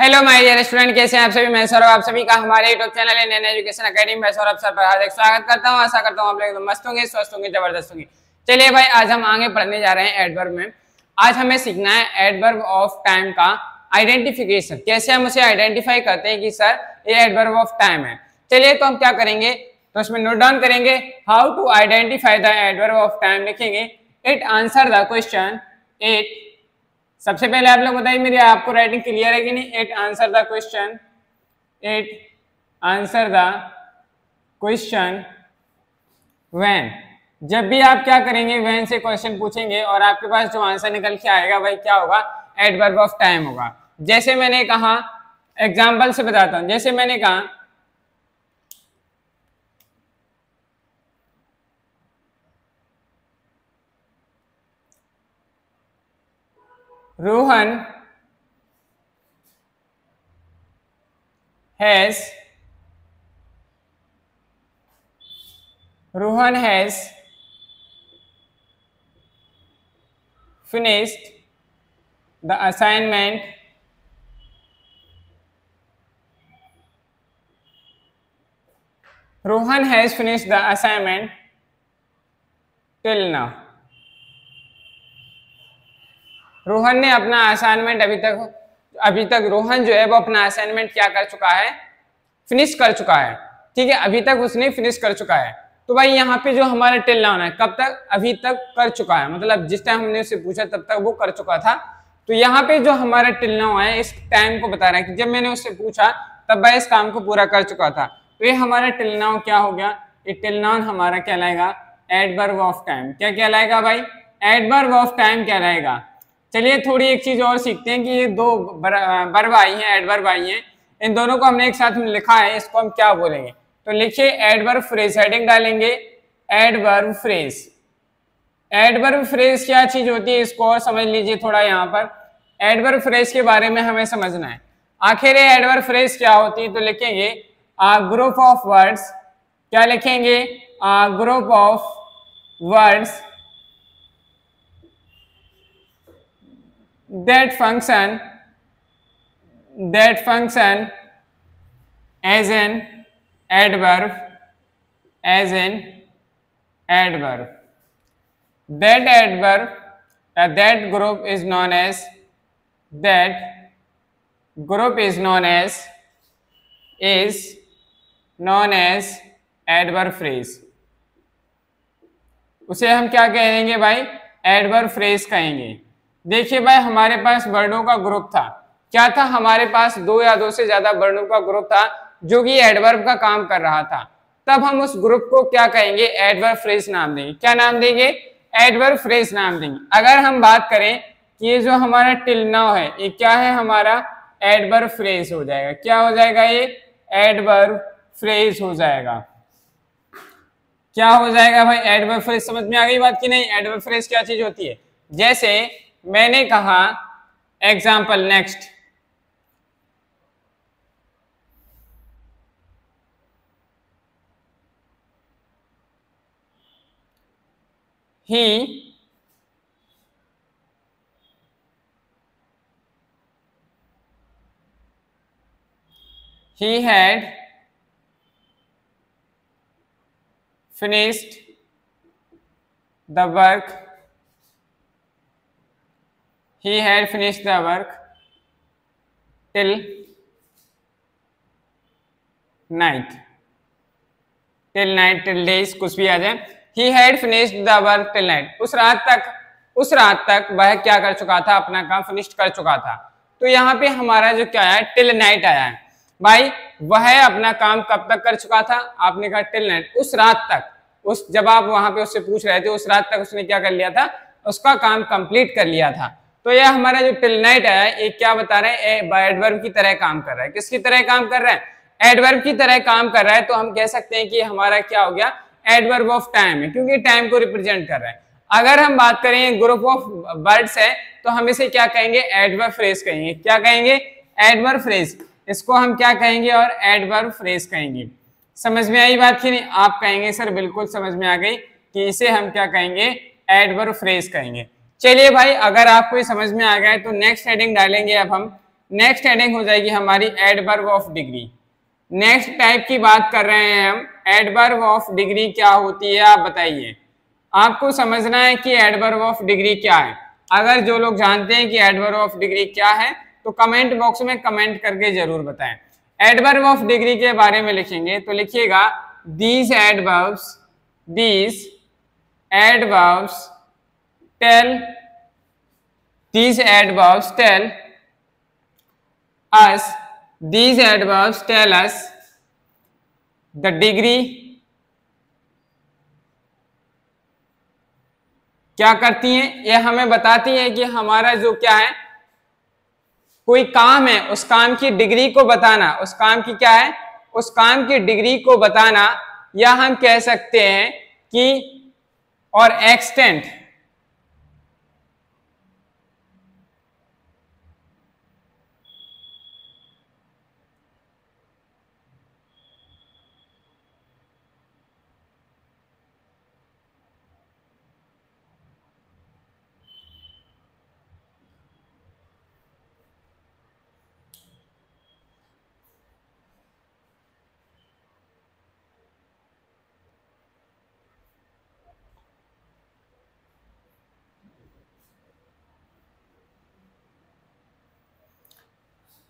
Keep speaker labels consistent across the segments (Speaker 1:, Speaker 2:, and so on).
Speaker 1: Hello my dear student, कैसे हैं आप सभी। मैं सौरभ, आप सभी का हमारे यूट्यूब चैनल है नैन एजुकेशन एकेडमी में सौरभ सर पर हार्दिक स्वागत करता हूं। आशा करता हूं आप लोग एकदम मस्त होंगे, स्वस्थ होंगे, जबरदस्त होंगे। चलिए भाई, आज हम आगे पढ़ने जा रहे हैं एडवर्ब में। आज हमें सीखना है एडवर्ब ऑफ टाइम का आइडेंटिफिकेशन। कैसे हम उसे आइडेंटिफाई करते हैं कि सर ये एडवर्ब ऑफ टाइम है। चलिए तो हम क्या करेंगे, तो उसमें नोट डाउन करेंगे how to identify the adverb of time. लिखेंगे it answer the question. It, सबसे पहले आप लोग बताइए मेरी आपको राइटिंग क्लियर है कि नहीं। It answer the question, it answer the question when. जब भी आप क्या करेंगे, व्हेन से क्वेश्चन पूछेंगे और आपके पास जो आंसर निकल के आएगा भाई क्या होगा, एडवर्ब ऑफ टाइम होगा। जैसे मैंने कहा, एग्जाम्पल से बताता हूं। जैसे मैंने कहा Rohan has finished the assignment Rohan has finished the assignment till now। Rohan ने अपना असाइनमेंट अभी तक रोहन जो है वो अपना असाइनमेंट क्या कर चुका है, फिनिश कर चुका है। ठीक है, अभी तक उसने फिनिश कर चुका है। तो भाई यहाँ पे जो हमारा टिल नाउन है, कब तक, अभी तक कर चुका है, मतलब जिस टाइम हमने उससे पूछा तब तक वो कर चुका था। तो यहाँ पे जो हमारा टिल नाउन है इस टाइम को बता रहा है कि जब मैंने उससे पूछा तब भाई इस काम को पूरा कर चुका था। तो ये हमारा टिल नाउन क्या हो गया, ये टिल नाउन हमारा कहलाएगा एडवर्ब ऑफ टाइम। क्या कहलाएगा भाई, एडवर्ब ऑफ टाइम कहलाएगा। चलिए थोड़ी एक चीज और सीखते हैं कि ये दो वर्ब आई हैं, एडवर्ब आई हैं, इन दोनों को हमने एक साथ में लिखा है, इसको हम क्या बोलेंगे। तो लिखिए एडवर्ब फ्रेज, हेडिंग डालेंगे एडवर्ब फ्रेज। एडवर्ब फ्रेज क्या चीज होती है इसको और समझ लीजिए थोड़ा। यहाँ पर एडवर्ब फ्रेज के बारे में हमें समझना है। आखिर ये एडवर्ब फ्रेज क्या होती है, तो लिखेंगे अ ग्रुप ऑफ वर्ड्स। क्या लिखेंगे, a group of words that function as an adverb, that group is known as adverb phrase। उसे हम क्या कहेंगे भाई, एडवर्ब फ्रेज कहेंगे। देखिए भाई, हमारे पास वर्णों का ग्रुप था। क्या था, हमारे पास दो या दो से ज्यादा वर्णों का ग्रुप था जो कि एडवर्ब का काम कर रहा था। तब हम उस ग्रुप को क्या कहेंगे, एडवर्ब फ्रेज नाम देंगे। क्या नाम देंगे, एडवर्ब फ्रेज नाम देंगे। अगर हम बात करें कि ये जो हमारा टिल नाउ है ये क्या है, हमारा एडवर्ब फ्रेज हो जाएगा। क्या हो जाएगा, ये एडवर्ब फ्रेज हो जाएगा। क्या हो जाएगा भाई, एडवर्ब फ्रेज। समझ में आ गई बात कि नहीं, एडवर्ब फ्रेज क्या चीज होती है। जैसे मैंने कहा, example next, he had finished the work till night, till days, कुछ भी आ जाए। He had finished the work till night। उस रात तक वह क्या कर चुका था, अपना काम फिनिश कर चुका था। तो यहाँ पे हमारा जो क्या है, टिल नाइट आया है। भाई वह अपना काम कब तक कर चुका था, आपने कहा टिल नाइट, उस रात तक। जब आप वहां पे उससे पूछ रहे थे, उस रात तक उसने क्या कर लिया था, उसका काम कंप्लीट कर लिया था। तो यह हमारा जो टिल नाइट आया है, एक क्या बता रहे हैं, एडवर्ब की तरह काम कर रहा है। किसकी तरह काम कर रहा है, एडवर्ब की तरह काम कर रहा है। तो हम कह सकते हैं कि हमारा क्या हो गया, एडवर्ब ऑफ टाइम है, क्योंकि टाइम को रिप्रेजेंट कर रहा है। अगर हम बात करें ग्रुप ऑफ वर्ड्स है तो हम इसे क्या कहेंगे, एडवर्ब फ्रेज कहेंगे। क्या कहेंगे, एडवर्ब फ्रेज। इसको हम क्या कहेंगे, और एडवर्ब फ्रेज कहेंगे। समझ में आई बात कि नहीं, आप कहेंगे सर बिल्कुल समझ में आ गई कि इसे हम क्या कहेंगे, एडवर्ब फ्रेज कहेंगे। चलिए भाई, अगर आपको ये समझ में आ गया है तो नेक्स्ट हेडिंग डालेंगे अब हम नेक्स्ट हेडिंग हो जाएगी हमारी adverb of degree. Next type की बात कर रहे हैं हम, एडवर्ब ऑफ डिग्री क्या होती है आप बताइए। आपको समझना है कि एडवर्ब ऑफ डिग्री क्या है। अगर जो लोग जानते हैं कि एडवर्ब ऑफ डिग्री क्या है तो कमेंट बॉक्स में कमेंट करके जरूर बताएं। एडवर्ब ऑफ डिग्री के बारे में लिखेंगे तो लिखिएगा these adverbs tell us the degree क्या करती हैं, ये हमें बताती है कि हमारा जो क्या है कोई काम है उस काम की डिग्री को बताना, उस काम की क्या है, उस काम की डिग्री को बताना, या हम कह सकते हैं कि और एक्सटेंट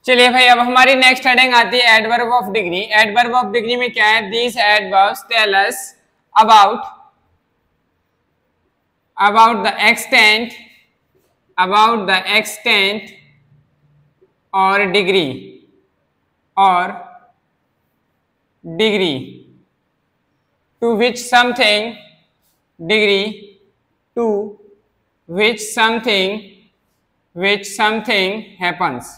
Speaker 1: चलिए भाई अब हमारी नेक्स्ट हेडिंग आती है adverb of degree. Adverb of degree में क्या है, these adverbs tell us about the extent और degree to which something happens।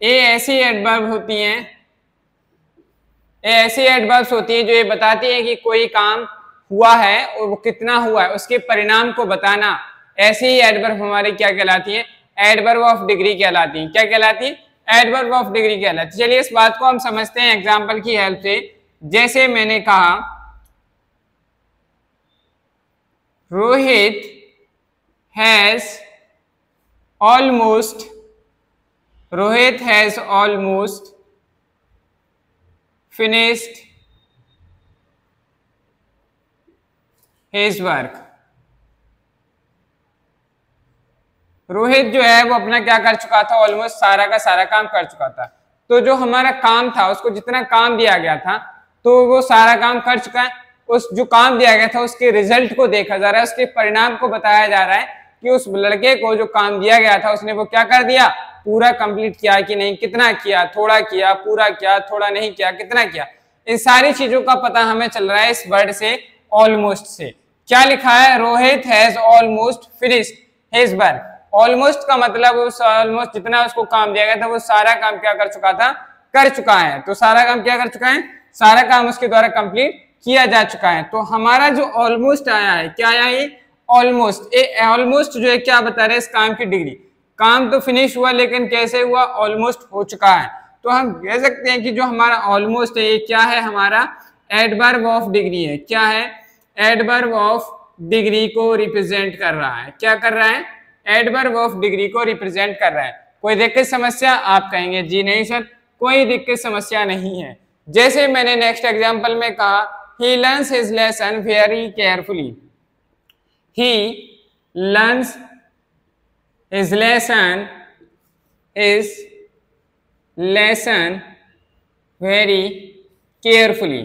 Speaker 1: ये ऐसी एडवर्ब होती हैं, ऐसी एडवर्ब्स होती हैं जो ये बताती है कि कोई काम हुआ है और वो कितना हुआ है उसके परिणाम को बताना। ऐसी ही एडवर्ब हमारी क्या कहलाती है, एडवर्ब ऑफ डिग्री कहलाती है। क्या कहलाती है, एडवर्ब ऑफ डिग्री कहलाती है। चलिए इस बात को हम समझते हैं एग्जाम्पल की हेल्प से। जैसे मैंने कहा Rohit has almost finished his work। Rohit जो है वो अपना क्या कर चुका था, ऑलमोस्ट सारा का सारा काम कर चुका था। तो जो हमारा काम था उसको जितना काम दिया गया था तो वो सारा काम कर चुका है। उस जो काम दिया गया था उसके रिजल्ट को देखा जा रहा है, उसके परिणाम को बताया जा रहा है कि उस लड़के को जो काम दिया गया था उसने वो क्या कर दिया, पूरा कंप्लीट किया कि नहीं, कितना किया, थोड़ा किया, पूरा किया, थोड़ा नहीं किया, कितना किया। इन सारी चीजों का पता हमें चल रहा है इस वर्ड से, ऑलमोस्ट से। क्या लिखा है, Rohit has almost finished his work. Almost का मतलब उस ऑलमोस्ट जितना उसको काम दिया गया था वो सारा काम क्या कर चुका था, कर चुका है। तो सारा काम क्या कर चुका है, सारा काम उसके द्वारा कंप्लीट किया जा चुका है। तो हमारा जो ऑलमोस्ट आया है, क्या आया है, ऑलमोस्ट। ऑलमोस्ट जो है क्या बता रहे हैं, इस काम की डिग्री। काम तो फिनिश हुआ लेकिन कैसे हुआ, ऑलमोस्ट हो चुका है। तो हम कह सकते हैं कि जो हमारा ऑलमोस्ट है ये क्या है, हमारा एडवर्ब ऑफ डिग्री है। क्या है, एडवर्ब ऑफ डिग्री को रिप्रेजेंट कर रहा है। क्या कर रहा है, एडवर्ब ऑफ डिग्री को रिप्रेजेंट कर रहा है। कोई दिक्कत समस्या, आप कहेंगे जी नहीं सर कोई दिक्कत समस्या नहीं है। जैसे मैंने नेक्स्ट एग्जांपल में कहा, he learns his lesson very carefully। he learns his lesson very carefully।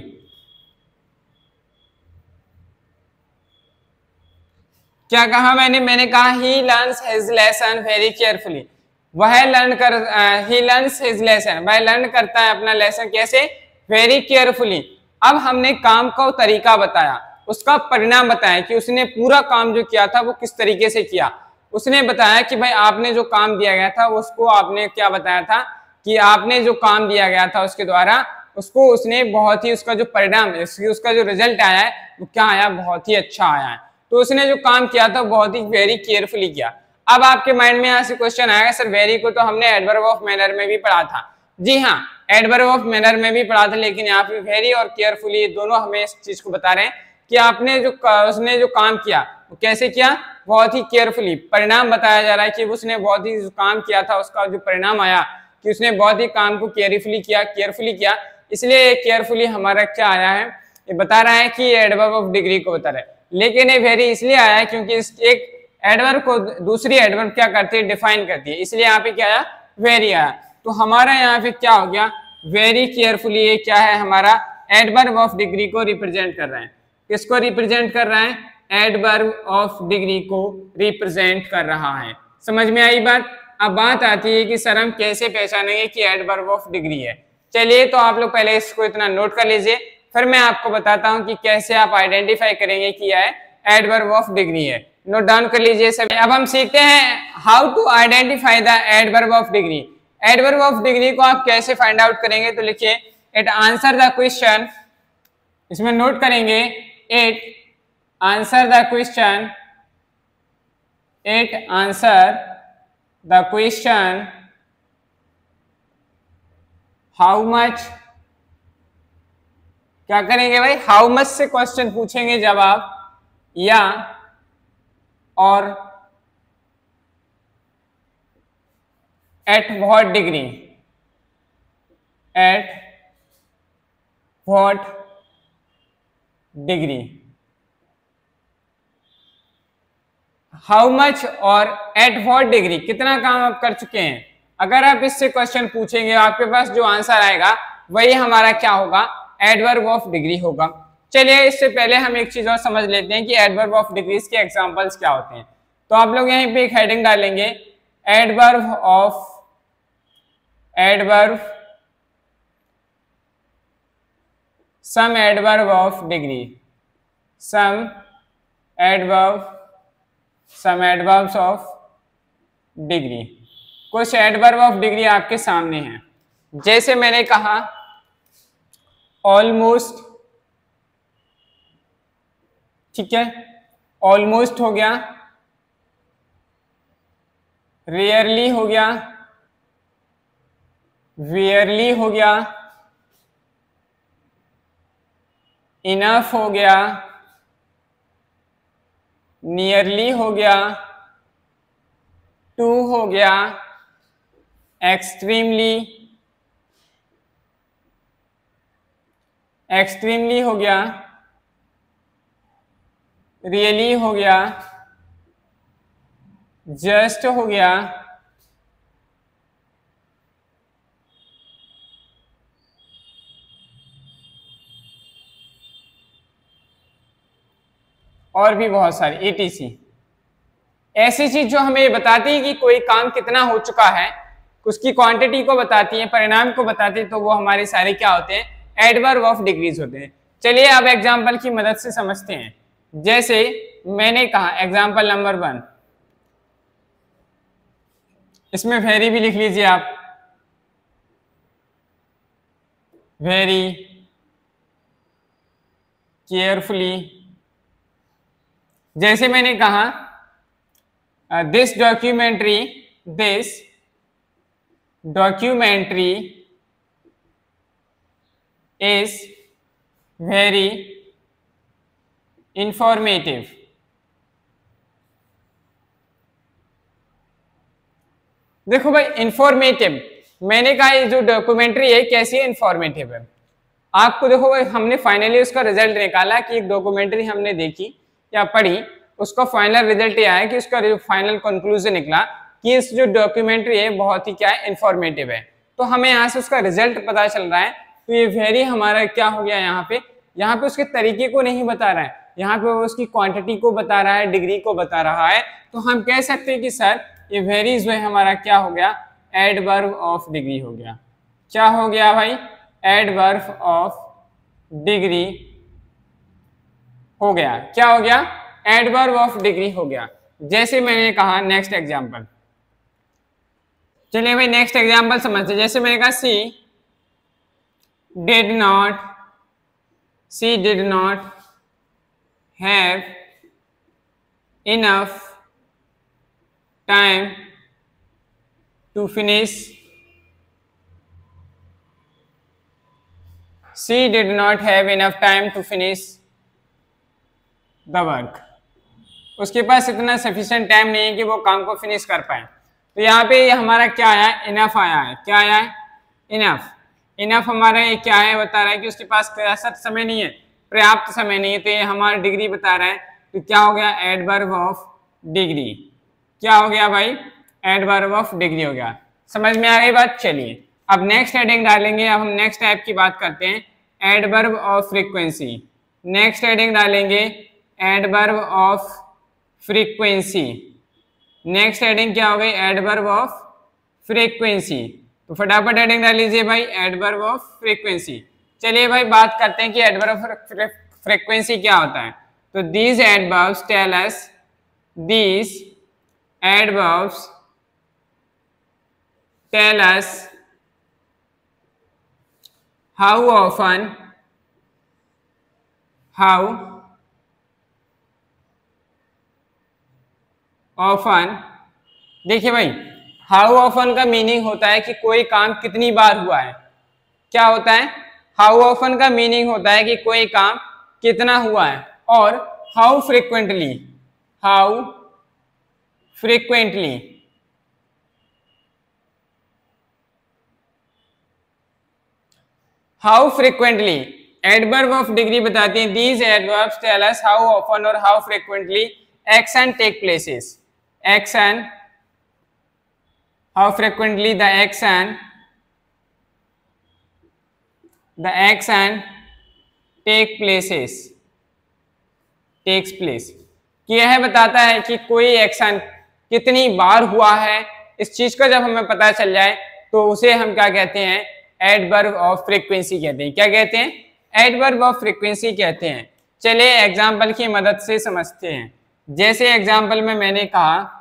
Speaker 1: क्या कहा मैंने कहा he learns his lesson very carefully। वह he learns his lesson, वह लर्न करता है अपना लेसन कैसे, very carefully। अब हमने काम का तरीका बताया, उसका परिणाम बताया कि उसने पूरा काम जो किया था वो किस तरीके से किया। उसने बताया कि भाई आपने जो काम दिया गया था उसको आपने क्या बताया था कि आपने जो काम दिया गया था उसके द्वारा उसको उसने बहुत ही उसका जो परिणाम उसका जो रिजल्ट आया है वो क्या आया, बहुत ही अच्छा आया है। तो उसने जो काम किया था बहुत ही वेरी केयरफुली किया। अब आपके माइंड में यहाँ से क्वेश्चन आएगा, सर वेरी को तो हमने एडवर्ब ऑफ मैनर में भी पढ़ा था। जी हाँ, एडवर्ब ऑफ मैनर में भी पढ़ा था, लेकिन यहाँ पे वेरी और केयरफुली दोनों हमें इस चीज को बता रहे हैं कि आपने जो उसने जो काम किया वो कैसे किया, बहुत ही केयरफुली, परिणाम बताया जा रहा है कि उसने बहुत ही जो काम किया था उसका जो परिणाम आया कि उसने बहुत ही काम को केयरफुली किया, इसलिए केयरफुली हमारा क्या आया है, ये बता रहा है कि ये एडवर्ब ऑफ डिग्री को बता रहा है। लेकिन ये वेरी इसलिए आया है क्योंकि इस एक एडवर्ब को दूसरी एडवर्ब क्या करती है, डिफाइन करती है, इसलिए यहाँ पे क्या आया, वेरी आया। तो हमारा यहाँ पे क्या हो गया, वेरी केयरफुली, ये क्या है हमारा एडवर्ब ऑफ डिग्री को रिप्रेजेंट कर रहा है। किसको रिप्रेजेंट कर रहा है, एडवर्ब ऑफ डिग्री को रिप्रेजेंट कर रहा है। समझ में आई बात। अब बात आती है कि सर हम कैसे पहचानेंगे कि एडवर्ब ऑफ डिग्री है। चलिए तो आप लोग पहले इसको इतना नोट कर लीजिए, फिर मैं आपको बताता हूं कि कैसे आप आइडेंटिफाई करेंगे कि यह एडवर्ब ऑफ डिग्री है। नोट डाउन कर लीजिए सभी। अब हम सीखते हैं how to identify the adverb of degree. Adverb of degree को आप कैसे फाइंड आउट करेंगे, तो लिखिए इट आंसर द क्वेश्चन, इसमें नोट करेंगे it answer the question, it answer the question how much, क्या करेंगे भाई, हाउ मच से क्वेश्चन पूछेंगे जब आप, या और at what degree, at what degree, how much और एट व्हाट डिग्री, कितना काम आप कर चुके हैं। अगर आप इससे क्वेश्चन पूछेंगे आपके पास जो आंसर आएगा वही हमारा क्या होगा, एडवर्ब ऑफ डिग्री होगा। चलिए इससे पहले हम एक चीज और समझ लेते हैं कि एडवर्ब ऑफ डिग्रीज के एग्जांपल्स क्या होते हैं। तो आप लोग यहीं पे एक हेडिंग डालेंगे, adverb of, adverb, some adverb of degree, some adverb, some adverbs of degree. कुछ एडवर्ब ऑफ डिग्री आपके सामने हैं, जैसे मैंने कहा ऑलमोस्ट, ठीक है, ऑलमोस्ट हो गया, रेयरली हो गया, वियरली हो गया, इनफ हो गया, नियरली हो गया, टू हो गया, एक्सट्रीमली, एक्सट्रीमली हो गया, रियली हो गया, जस्ट हो गया, और भी बहुत सारी etc। ऐसी चीज जो हमें बताती है कि कोई काम कितना हो चुका है, उसकी क्वांटिटी को बताती है, परिणाम को बताती है, तो वो हमारे सारे क्या होते हैं, एडवर्ब ऑफ डिग्रीज होते हैं। चलिए अब एग्जांपल की मदद से समझते हैं। जैसे मैंने कहा एग्जांपल नंबर 1, इसमें वेरी भी लिख लीजिए आप, वेरी केयरफुली। जैसे मैंने कहा this documentary, this documentary is very informative. देखो भाई इंफॉर्मेटिव, मैंने कहा ये जो डॉक्यूमेंट्री है कैसी है, इंफॉर्मेटिव है। आपको देखो भाई हमने फाइनली उसका रिजल्ट निकाला कि एक डॉक्यूमेंट्री हमने देखी या पढ़ी, उसका फाइनल रिजल्ट ये आया कि उसका जो फाइनल कंक्लूजन निकला कि इस जो डॉक्यूमेंट्री है बहुत ही क्या है, इंफॉर्मेटिव है। तो हमें यहाँ से उसका रिजल्ट पता चल रहा है। तो ये वेरी हमारा क्या हो गया, यहाँ पे उसके तरीके को नहीं बता रहा है, यहाँ पे वो उसकी क्वांटिटी को बता रहा है, डिग्री को बता रहा है। तो हम कह सकते हैं कि सर ये वेरी जो है हमारा क्या हो गया, एडवर्ब ऑफ डिग्री हो गया। क्या हो गया भाई, एडवर्ब ऑफ डिग्री हो गया। क्या हो गया, एडवर्ब ऑफ डिग्री हो गया। जैसे मैंने कहा नेक्स्ट एग्जांपल, चलिए भाई नेक्स्ट एग्जांपल समझते। जैसे मैंने कहा she did not have enough time to finish, she did not have enough time to finish the work. उसके पास इतना सफिशिएंट टाइम नहीं है कि वो काम को फिनिश कर पाए। तो यहाँ पे ये हमारा क्या आया है, इनफ आया है। क्या आया है, इनफ। इनफ हमारा ये क्या है, बता रहा है कि उसके पास पर्याप्त समय नहीं है, पर्याप्त समय नहीं है। तो ये हमारा डिग्री बता रहा है। तो क्या हो गया, एडवर्ब ऑफ डिग्री। क्या हो गया भाई, एडवर्ब ऑफ डिग्री हो गया। समझ में आ गई बात। चलिए अब नेक्स्ट हेडिंग डालेंगे। अब हम नेक्स्ट टाइप की बात करते हैं, adverb of frequency. Next heading डालेंगे adverb of frequency. Next heading क्या हो गई, एडवर्ब ऑफ फ्रीक्वेंसी। तो फटाफट हेडिंग डाल लीजिए भाई, एडवर्ब ऑफ फ्रीक्वेंसी। चलिए भाई बात करते हैं कि एडवर्ब ऑफ फ्रीक्वेंसी क्या होता है। तो these adverbs tell us, these adverbs tell us how often देखिए भाई, हाउ ऑफन का मीनिंग होता है कि कोई काम कितनी बार हुआ है। क्या होता है, हाउ ऑफन का मीनिंग होता है कि कोई काम कितना हुआ है। और how frequently, how frequently, how frequently. Adverb of degree बताती है, these adverbs tell us how often और how frequently action take places. Action, how frequently the action take places, takes place. यह बताता है कि कोई एक्शन कितनी बार हुआ है। इस चीज का जब हमें पता चल जाए तो उसे हम क्या कहते हैं, एडवर्ब ऑफ फ्रीक्वेंसी कहते हैं। क्या कहते हैं, एडवर्ब ऑफ फ्रीक्वेंसी कहते हैं। चलिए एग्जाम्पल की मदद से समझते हैं। जैसे एग्जाम्पल में मैंने कहा,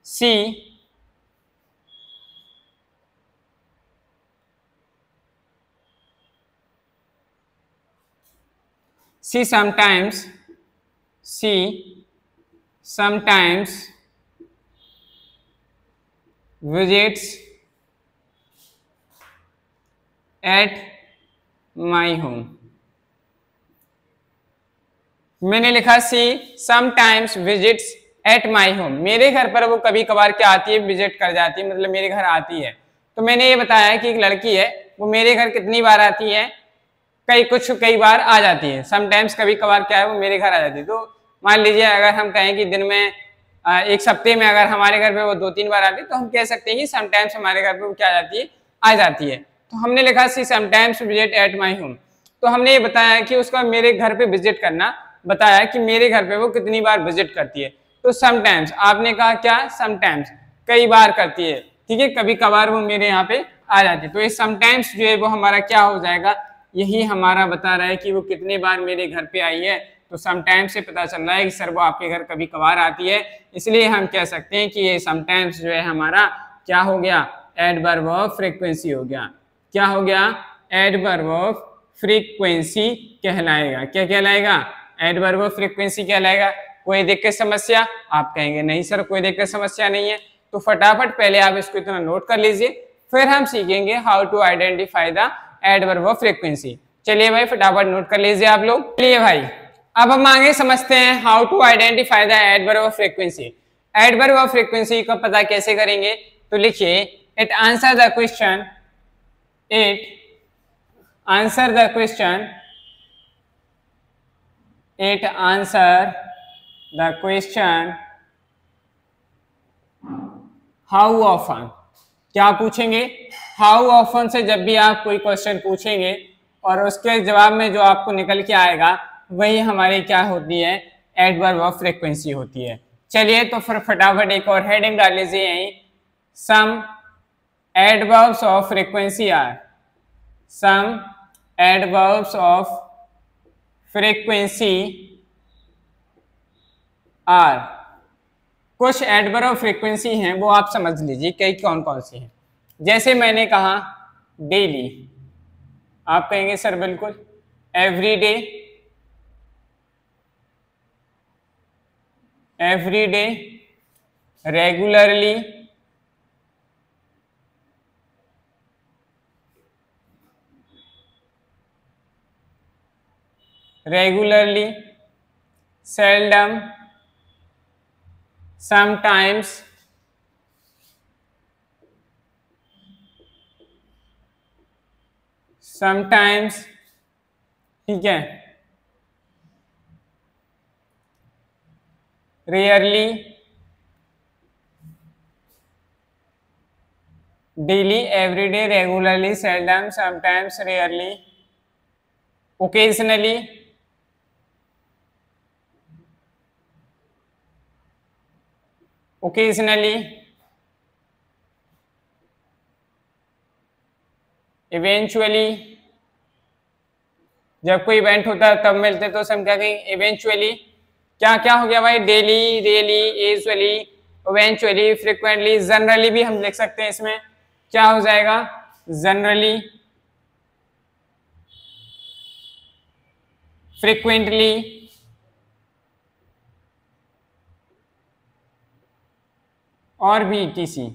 Speaker 1: she sometimes visits at my home। मैंने लिखा see sometimes visits at my home, मेरे घर पर वो कभी कभार क्या आती है, विजिट कर जाती है, मतलब मेरे घर आती है। तो मैंने ये बताया कि एक लड़की है, वो मेरे घर कितनी बार आती है, कई बार आ जाती है। समटाइम्स कभी कभार क्या है, वो मेरे घर आ जाती है। तो मान लीजिए अगर हम कहें कि दिन में एक सप्ते में अगर हमारे घर पे वो 2-3 बार आती है, तो हम कह सकते हैं कि समटाइम्स हमारे घर पे वो क्या आ जाती है, आ जाती है। तो हमने लिखा see sometimes visit at my home. तो हमने ये बताया कि उसका मेरे घर पे विजिट करना, बताया कि मेरे घर पे वो कितनी बार विजिट करती है। तो समटाइम्स, आपने कहा क्या, समटाइम्स कई बार करती है, ठीक है, कभी कभार वो मेरे यहाँ पे आ जाती है। तो ये समटाइम्स जो है वो हमारा क्या हो जाएगा, यही हमारा बता रहा है कि वो कितने बार मेरे घर पे आई है। तो समटाइम्स से पता चल रहा है कि सर वो आपके घर कभी कभार आती है, इसलिए हम कह सकते हैं कि ये समटाइम्स जो है हमारा क्या हो गया, एडवर्ब ऑफ फ्रीक्वेंसी हो गया। क्या हो गया, एडवर्ब ऑफ फ्रीक्वेंसी कहलाएगा। क्या कहलाएगा, एडवर्ब ऑफ फ्रीक्वेंसी कहलाएगा। कोई दिक्कत समस्या, आप कहेंगे नहीं सर कोई दिक्कत समस्या नहीं है। तो फटाफट पहले आप इसको इतना नोट कर लीजिए, फिर हम सीखेंगे how to identify the adverb of frequency. चलिए भाई फटाफट नोट कर लीजिए आप लोग। चलिए भाई अब हम आगे समझते हैं how to identify the adverb of frequency. Adverb of frequency का पता कैसे करेंगे, तो लिखिए it answer the question, it answer the question, it answer the question how often. क्या पूछेंगे, हाउ ऑफन से जब भी आप कोई क्वेश्चन पूछेंगे और उसके जवाब में जो आपको निकल के आएगा वही हमारी क्या होती है, एडवर्ब ऑफ फ्रीक्वेंसी होती है। चलिए तो फिर फटाफट एक और हेडिंग डाल लीजिए यहीं, some adverbs of frequency are, some adverbs of frequency are. कुछ एडवर्ब ऑफ फ्रीक्वेंसी हैं वो आप समझ लीजिए कई कौन कौन सी हैं। जैसे मैंने कहा डेली, आप कहेंगे सर बिल्कुल, everyday, everyday, regularly, regularly, seldom, sometimes, sometimes, ठीक है, rarely, daily, everyday, regularly, seldom, sometimes, rarely, occasionally, occasionally, eventually, जब कोई इवेंट होता है तब मिलते तो हम क्या कहेंगे इवेंचुअली। क्या क्या हो गया भाई, daily, daily, usually, eventually, frequently, generally भी हम लिख सकते हैं इसमें, क्या हो जाएगा जनरली, फ्रिक्वेंटली, और भी टीसी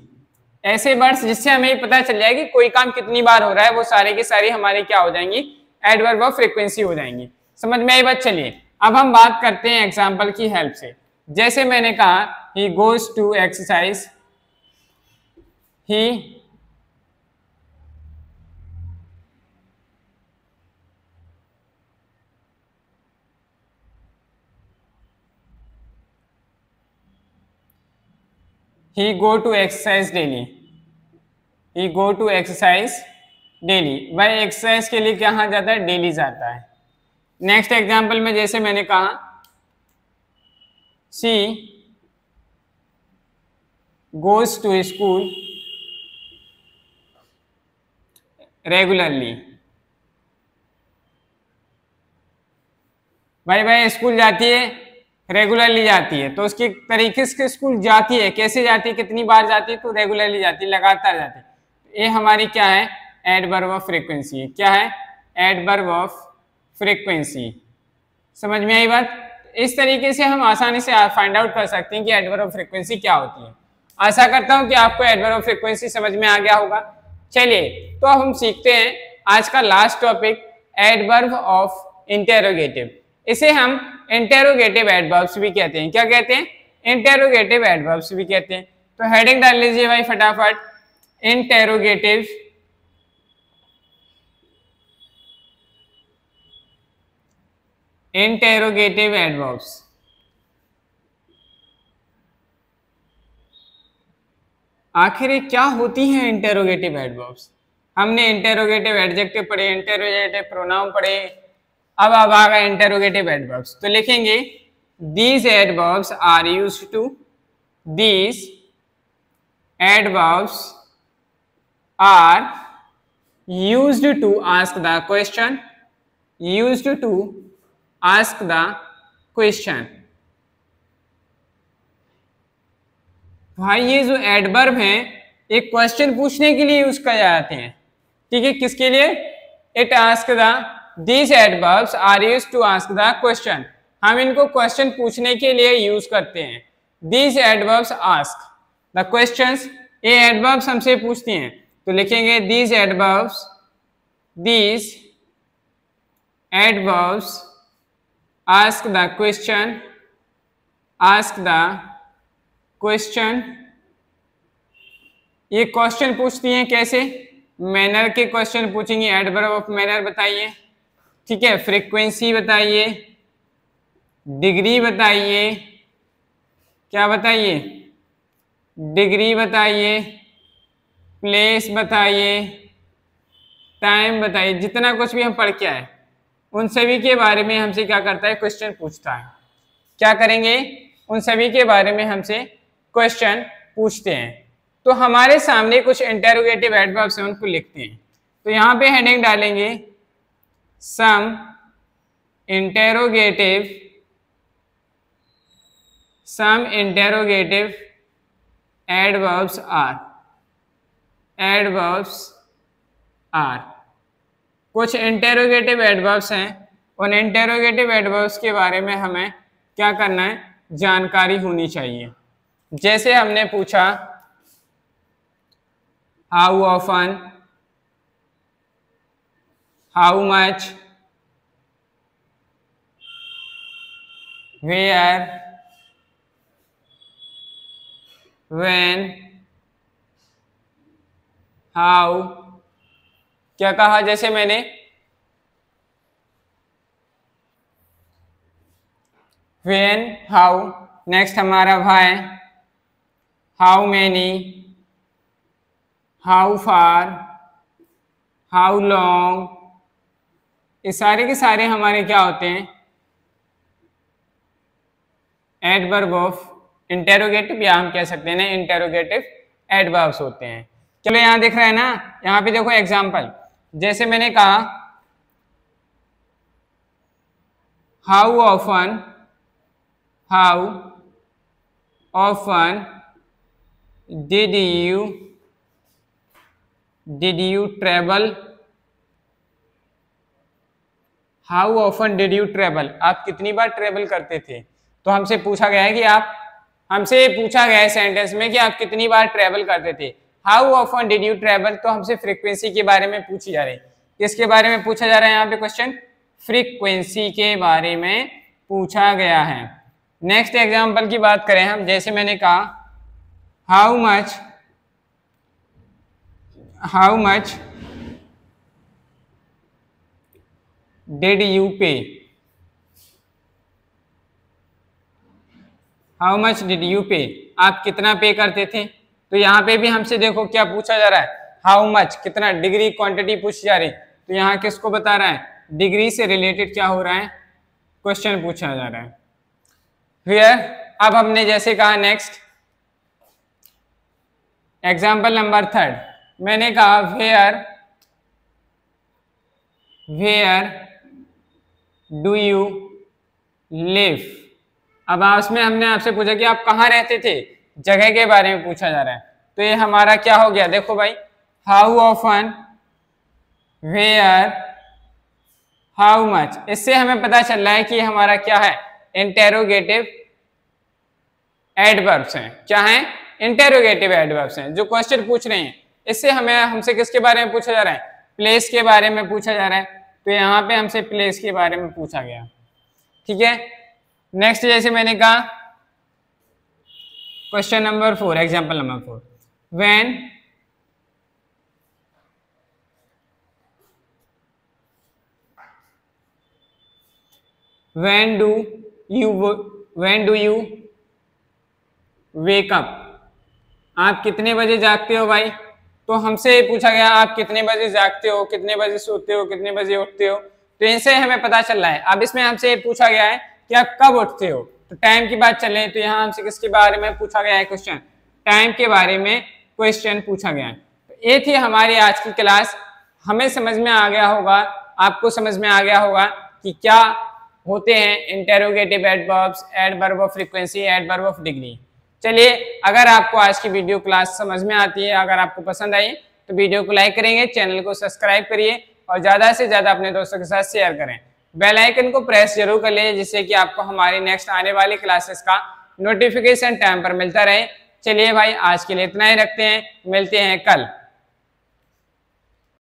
Speaker 1: ऐसे वर्ड्स जिससे हमें पता चल जाएगा कि कोई काम कितनी बार हो रहा है, वो सारे के सारे हमारे क्या हो जाएंगी, एडवर्ब ऑफ फ्रीक्वेंसी हो जाएंगी। समझ में आई बात? चलिए अब हम बात करते हैं एग्जाम्पल की हेल्प से। जैसे मैंने कहा he goes to exercise, he go to exercise daily, he go to exercise daily, भाई एक्सरसाइज के लिए कहाँ जाता है, डेली जाता है। नेक्स्ट एग्जाम्पल में जैसे मैंने कहा she goes to school regularly, भाई स्कूल जाती है, रेगुलरली जाती है, तो उसकी तरीके से स्कूल जाती है, कैसे जाती है, कितनी बार जाती है, तो रेगुलरली जाती है, लगातार जाती है। ये हमारी क्या है, एडवर्ब ऑफ फ्रीक्वेंसी है। क्या है, एडवर्ब ऑफ फ्रीक्वेंसी। समझ में आई बात? इस तरीके से हम आसानी से फाइंड आउट कर सकते हैं कि एडवर्ब ऑफ फ्रीक्वेंसी क्या होती है। आशा करता हूं कि आपको एडवर्ब ऑफ फ्रीक्वेंसी समझ में आ गया होगा। चलिए तो अब हम सीखते हैं आज का last topic, adverb of interrogative. इसे हम इंटेरोगेटिव एडवर्ब्स भी कहते हैं। क्या कहते हैं, इंटेरोगेटिव एडवर्ब्स भी कहते हैं। तो हेडिंग डाल लीजिए भाई फटाफट, इंटेरोगेटिव इंटेरोगेटिव एडवर्ब्स। आखिर ये क्या होती हैं इंटेरोगेटिव एडवर्ब्स? हमने इंटेरोगेटिव एडजेक्टिव पढ़े, इंटेरोगेटिव प्रोनाउन पढ़े, अब आ गए इंटेरोगेटिव एडवर्ब्स। तो लिखेंगे these adverbs are used to, these adverbs are used to ask the question, used to ask the question। भाई ये जो एडवर्ब हैं एक क्वेश्चन पूछने के लिए यूज किए जाते हैं। ठीक है, किसके लिए? It ask the, these adverbs are used to ask the question, हम इनको क्वेश्चन पूछने के लिए यूज करते हैं। These adverbs ask the questions, ये एडवर्ब्स हमसे पूछती हैं, तो लिखेंगे these adverbs ask the question, ask the question। ये क्वेश्चन पूछती हैं कैसे? मैनर के क्वेश्चन पूछेंगे, एडवर्ब ऑफ मैनर बताइए, ठीक है, फ्रीक्वेंसी बताइए, डिग्री बताइए, क्या बताइए, डिग्री बताइए, प्लेस बताइए, टाइम बताइए, जितना कुछ भी हम पढ़ के आए उन सभी के बारे में हमसे क्या करता है, क्वेश्चन पूछता है। क्या करेंगे, उन सभी के बारे में हमसे क्वेश्चन पूछते हैं। तो हमारे सामने कुछ इंटेरोगेटिव एडवर्ब्स हैं, उनको लिखते हैं। तो यहाँ पे हेडिंग डालेंगे सम इंटेरोगेटिव adverbs are, कुछ इंटेरोगेटिव एडवर्ब्स हैं, उन इंटेरोगेटिव एडवर्ब्स के बारे में हमें क्या करना है, जानकारी होनी चाहिए। जैसे हमने पूछा how often, how much, where, when, how, क्या कहा जैसे मैंने, व्हेन, हाउ, नेक्स्ट हमारा why, how many, how far, how long, ये सारे के सारे हमारे क्या होते हैं, एडवर्ब ऑफ इंटेरोगेटिव, या हम कह सकते हैं ना इंटेरोगेटिव एडवर्ब्स होते हैं। चलो यहाँ दिख रहा है ना, यहाँ पे देखो एग्जाम्पल, जैसे मैंने कहा how often, how often did you travel, how often did you travel, आप कितनी बार ट्रेवल करते थे। तो हमसे पूछा गया है कि आप, हमसे पूछा गया है सेंटेंस में कि आप कितनी बार ट्रेवल करते थे। How often did you travel, तो हमसे फ्रीक्वेंसी के बारे में पूछी जा रही है। किसके बारे में पूछा जा रहा है यहाँ पे क्वेश्चन, फ्रीक्वेंसी के बारे में पूछा गया है। नेक्स्ट एग्जांपल की बात करें हम, जैसे मैंने कहा हाउ मच डिड यू पे, हाउ मच डिड यू पे, आप कितना पे करते थे। तो यहाँ पे भी हमसे देखो क्या पूछा जा रहा है, हाउ मच, कितना, डिग्री क्वांटिटी पूछी जा रही। तो यहाँ किसको बता रहा है, डिग्री से रिलेटेड क्या हो रहा है, क्वेश्चन पूछा जा रहा है। फिर अब हमने जैसे कहा नेक्स्ट एग्जाम्पल नंबर 3, मैंने कहा वेयर डू यू लिव। अब उसमें हमने आपसे पूछा कि आप कहाँ रहते थे, जगह के बारे में पूछा जा रहा है। तो ये हमारा क्या हो गया, देखो भाई, how often, where, how much, इससे हमें पता चल रहा है कि हमारा क्या है, इंटेरोगेटिव एडवर्ब्स हैं। क्या है, इंटेरोगेटिव एडवर्ब्स हैं जो क्वेश्चन पूछ रहे हैं। इससे हमसे किसके बारे में पूछा जा रहा है, प्लेस के बारे में पूछा जा रहा है। तो यहाँ पे हमसे प्लेस के बारे में पूछा गया, ठीक है। नेक्स्ट जैसे मैंने कहा question number 4, example number 4, when do you wake up, आप कितने बजे जागते हो भाई। तो हमसे पूछा गया आप कितने बजे जागते हो, कितने बजे सोते हो, कितने बजे उठते हो। तो इनसे हमें पता चल रहा है। अब इसमें हमसे पूछा गया है कि आप कब उठते हो, तो टाइम की बात चल रही है। तो यहाँ हमसे किसके बारे में पूछा गया है क्वेश्चन, टाइम के बारे में क्वेश्चन पूछा गया है। तो ये थी हमारी आज की क्लास। हमें समझ में आ गया होगा, आपको समझ में आ गया होगा कि क्या होते हैं interrogative adverbs, adverb of frequency, adverb of degree. चलिए, अगर आपको आज की वीडियो क्लास समझ में आती है, अगर आपको पसंद आई तो वीडियो को लाइक करेंगे, चैनल को सब्सक्राइब करिए और ज़्यादा से ज़्यादा अपने दोस्तों के साथ शेयर करें। बेल आइकन को प्रेस जरूर कर लीजिए जिससे कि आपको हमारी नेक्स्ट आने वाली क्लासेस का नोटिफिकेशन टाइम पर मिलता रहे। चलिए भाई, आज के लिए इतना ही रखते हैं, मिलते हैं कल।